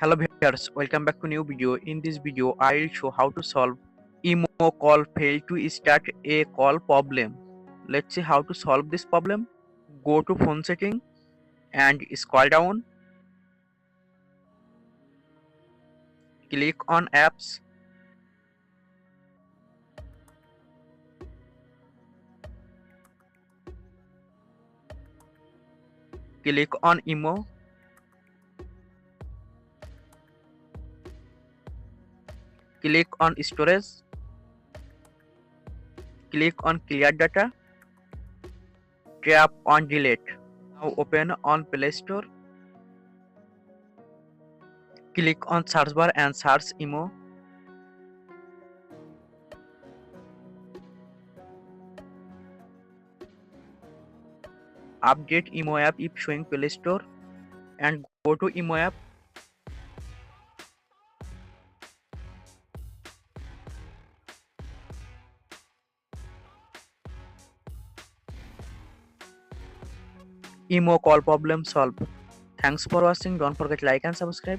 Hello viewers, welcome back to new video. In this video, I'll show how to solve emo call fail to start a call problem. Let's see how to solve this problem. Go to phone setting and scroll down. Click on apps. Click on emo. Click on storage. Click on clear data. Tap on delete. Now open on Play Store. Click on search bar and search emo. Update emo app if showing Play Store and go to emo app. Emo call problem solved. Thanks for watching. Don't forget like and subscribe.